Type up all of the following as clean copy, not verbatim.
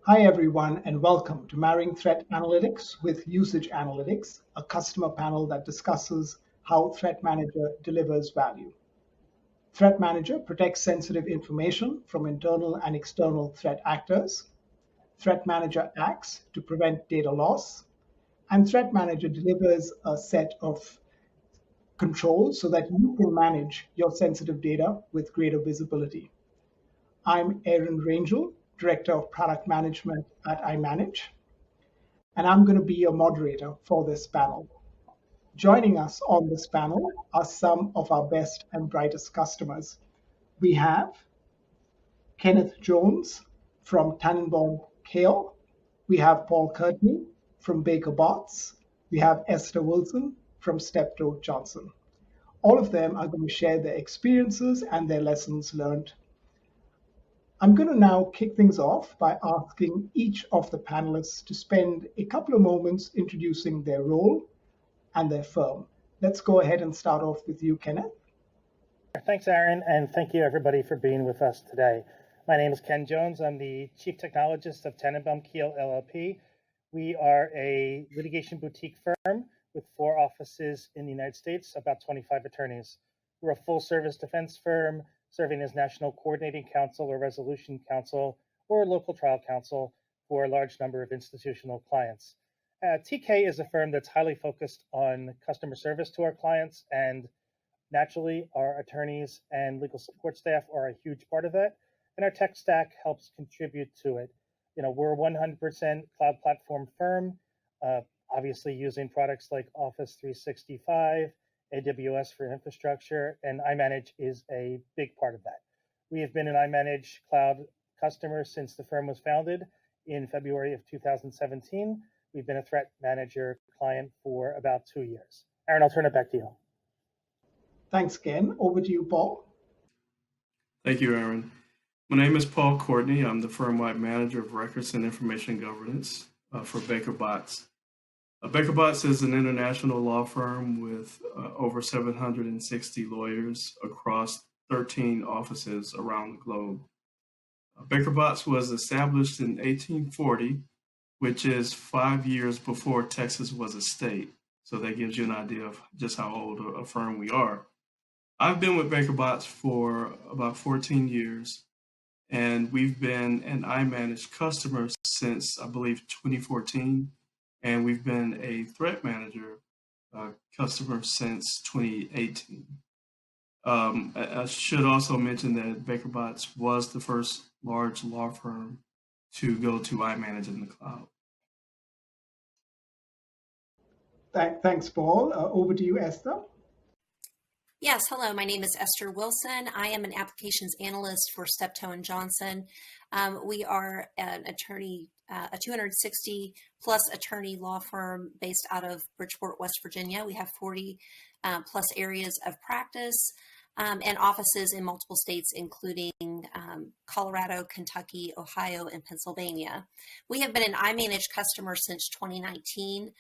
Hi, everyone, and welcome to Marrying Threat Analytics with Usage Analytics, a customer panel that discusses how Threat Manager delivers value. Threat Manager protects sensitive information from internal and external threat actors. Threat Manager acts to prevent data loss. And Threat Manager delivers a set of controls so that you can manage your sensitive data with greater visibility. I'm Aaron Rangel, Director of Product Management at iManage, and I'm going to be your moderator for this panel. Joining us on this panel are some of our best and brightest customers. We have Kenneth Jones from Tenenbaum KLLP. We have Paul Courtney from Bakerbots. We have Esther Wilson from Steptoe Johnson. All of them are going to share their experiences and their lessons learned. I'm going to now kick things off by asking each of the panelists to spend a couple of moments introducing their role and their firm. Let's go ahead and start off with you, Kenneth. Thanks, Aaron, and thank you, everybody, for being with us today. My name is Ken Jones. I'm the Chief Technologist of Tenenbaum KLLP. We are a litigation boutique firm with 4 offices in the United States, about 25 attorneys. We're a full-service defense firm serving as national coordinating counsel or resolution counsel or local trial counsel for a large number of institutional clients. TK is a firm that's highly focused on customer service to our clients, and naturally, our attorneys and legal support staff are a huge part of that, and our tech stack helps contribute to it. We're a 100% cloud platform firm, obviously using products like Office 365, AWS for infrastructure, and iManage is a big part of that. We have been an iManage cloud customer since the firm was founded in February of 2017. We've been a Threat Manager client for about 2 years. Aaron, I'll turn it back to you. Thanks, Ken. Over to you, Paul. Thank you, Aaron. My name is Paul Courtney. I'm the firm-wide manager of records and information governance for Bakerbots. Bakerbots is an international law firm with over 760 lawyers across 13 offices around the globe. Bakerbots was established in 1840, which is 5 years before Texas was a state. So that gives you an idea of just how old a firm we are. I've been with Bakerbots for about 14 years, and we've been an iManage customer since, I believe, 2014, and we've been a Threat Manager customer since 2018. I should also mention that Bakerbots was the first large law firm to go to iManage in the cloud. Thanks, Paul. Over to you, Esther. Yes, hello, my name is Esther Wilson. I am an applications analyst for Steptoe Johnson. We are an attorney, a 260 plus attorney law firm based out of Bridgeport, West Virginia. We have 40 plus areas of practice and offices in multiple states, including Colorado, Kentucky, Ohio, and Pennsylvania. We have been an iManage customer since 2019.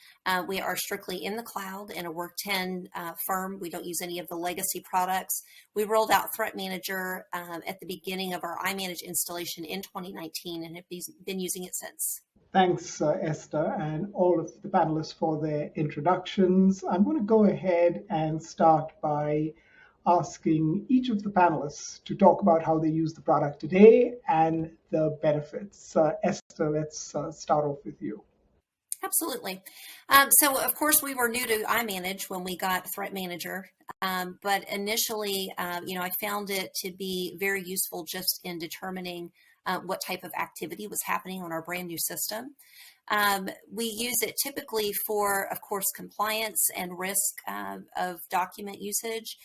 We are strictly in the cloud and a Work 10 firm. We don't use any of the legacy products. We rolled out Threat Manager at the beginning of our iManage installation in 2019 and have been using it since. Thanks, Esther, and all of the panelists for their introductions. I'm going to go ahead and start by asking each of the panelists to talk about how they use the product today and the benefits. Esther, let's start off with you. Absolutely. So, of course, we were new to iManage when we got Threat Manager, but initially, I found it to be very useful just in determining what type of activity was happening on our brand new system. We use it typically for, of course, compliance and risk of document usage.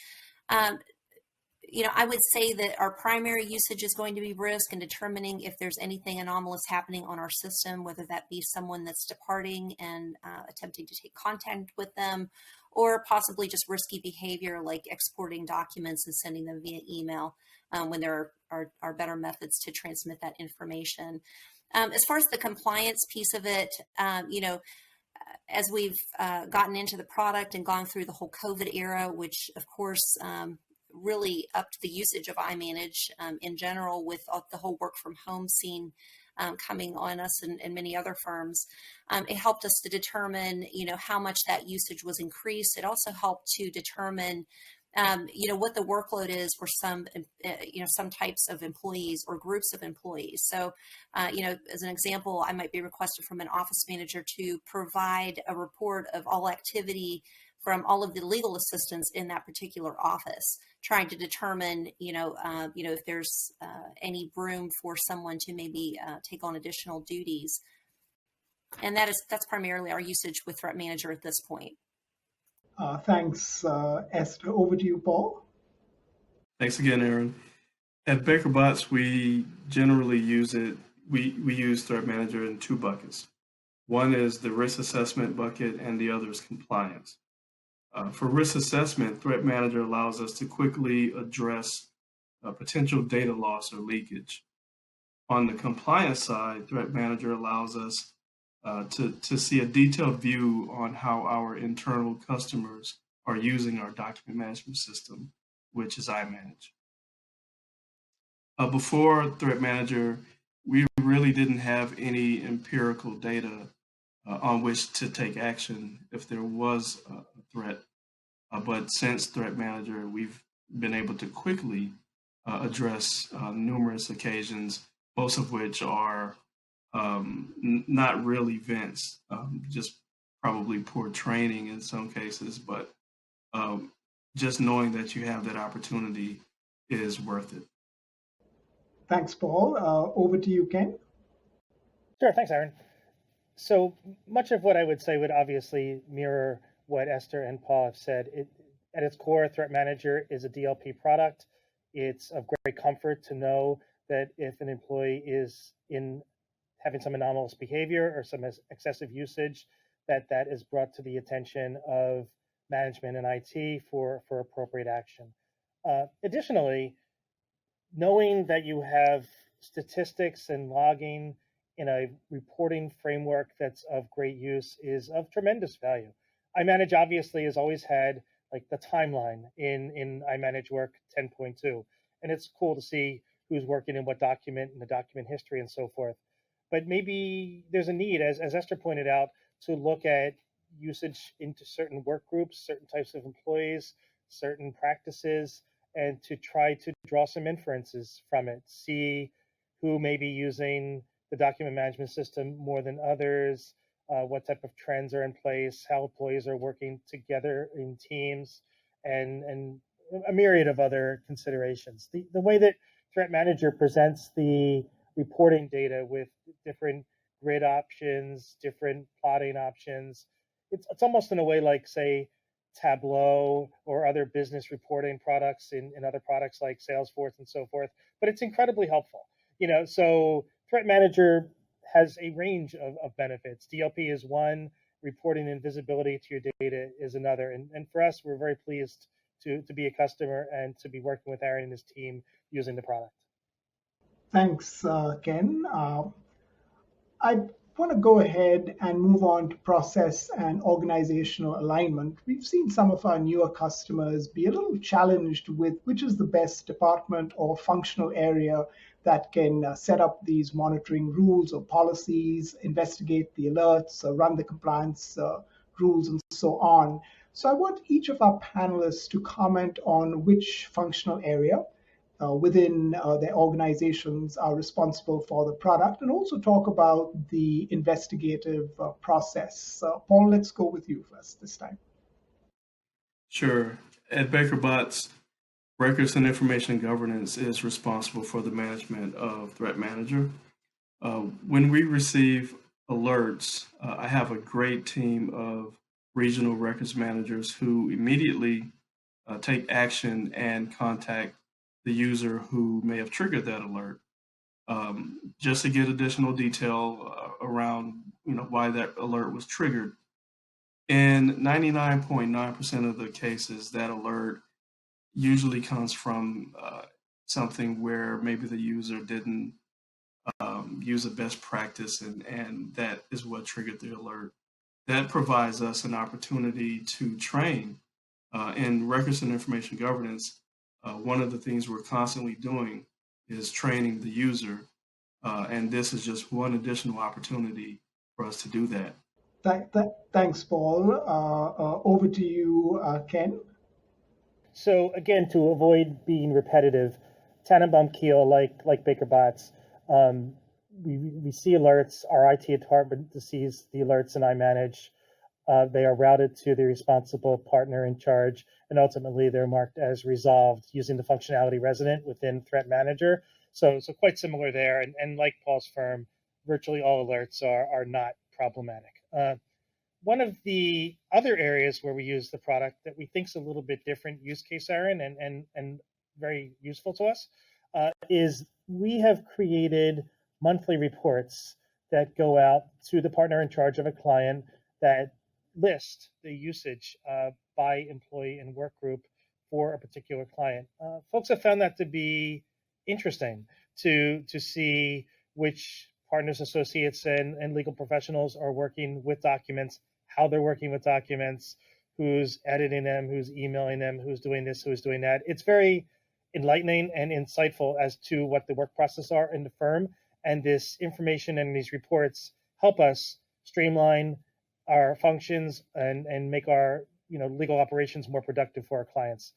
I would say that our primary usage is going to be risk and determining if there's anything anomalous happening on our system, whether that be someone that's departing and attempting to take contact with them, or possibly just risky behavior like exporting documents and sending them via email when there are better methods to transmit that information. As far as the compliance piece of it, as we've gotten into the product and gone through the whole COVID era, which of course really upped the usage of iManage in general with the whole work from home scene coming on us and many other firms. It helped us to determine, how much that usage was increased. It also helped to determine what the workload is for some types of employees or groups of employees. So, as an example, I might be requested from an office manager to provide a report of all activity from all of the legal assistants in that particular office, trying to determine, if there's any room for someone to maybe take on additional duties. And that's primarily our usage with Threat Manager at this point. Thanks, Esther. Over to you, Paul. Thanks again, Aaron. At Bakerbots, we generally use it. We use Threat Manager in two buckets. One is the risk assessment bucket, and the other is compliance. For risk assessment, Threat Manager allows us to quickly address potential data loss or leakage. On the compliance side, Threat Manager allows us to see a detailed view on how our internal customers are using our document management system, which is iManage. Before Threat Manager, we really didn't have any empirical data on which to take action if there was a threat. But since Threat Manager, we've been able to quickly address numerous occasions, most of which are not real events, just probably poor training in some cases, but just knowing that you have that opportunity is worth it. Thanks, Paul. Over to you, Ken. Sure, thanks, Aaron. So much of what I would say would obviously mirror what Esther and Paul have said. At its core, Threat Manager is a DLP product. It's of great comfort to know that if an employee is having some anomalous behavior or some excessive usage, that is brought to the attention of management and IT for appropriate action. Additionally, knowing that you have statistics and logging in a reporting framework that's of great use is of tremendous value. iManage obviously has always had like the timeline in iManage Work 10.2, and it's cool to see who's working in what document and the document history and so forth. But maybe there's a need, as Esther pointed out, to look at usage into certain work groups, certain types of employees, certain practices, and to try to draw some inferences from it, see who may be using the document management system more than others, what type of trends are in place, how employees are working together in teams, and a myriad of other considerations. The way that Threat Manager presents the reporting data with different grid options, different plotting options, it's almost in a way like, say, Tableau or other business reporting products in other products like Salesforce and so forth, but it's incredibly helpful. So Threat Manager has a range of benefits. DLP is one, reporting and visibility to your data is another. And for us, we're very pleased to be a customer and to be working with Aaron and his team using the product. Thanks, Ken. I want to go ahead and move on to process and organizational alignment. We've seen some of our newer customers be a little challenged with which is the best department or functional area that can set up these monitoring rules or policies, investigate the alerts, run the compliance rules, and so on. So I want each of our panelists to comment on which functional area within their organizations are responsible for the product, and also talk about the investigative process. Paul, let's go with you first this time. Sure. At Bakerbots, Records and Information Governance is responsible for the management of Threat Manager. When we receive alerts, I have a great team of regional records managers who immediately take action and contact the user who may have triggered that alert, just to get additional detail around why that alert was triggered. In 99.9% of the cases, that alert usually comes from something where maybe the user didn't use a best practice, and that is what triggered the alert. That provides us an opportunity to train. In Records and Information Governance, one of the things we're constantly doing is training the user And this is just one additional opportunity for us to do that. Thanks, Paul. Over to you, Ken. So again, to avoid being repetitive, Tenenbaum Keel, like Bakerbots, we see alerts. Our IT department sees the alerts in iManage. They are routed to the responsible partner in charge, and ultimately they're marked as resolved using the functionality resident within Threat Manager. So quite similar there. And like Paul's firm, virtually all alerts are not problematic. One of the other areas where we use the product that we think is a little bit different use case, Aaron, and very useful to us, is we have created monthly reports that go out to the partner in charge of a client that list the usage by employee and work group for a particular client. Folks have found that to be interesting to see which partners, associates, and legal professionals are working with documents, how they're working with documents, who's editing them, who's emailing them, who's doing this, who's doing that. It's very enlightening and insightful as to what the work processes are in the firm. And this information and these reports help us streamline our functions and make our legal operations more productive for our clients.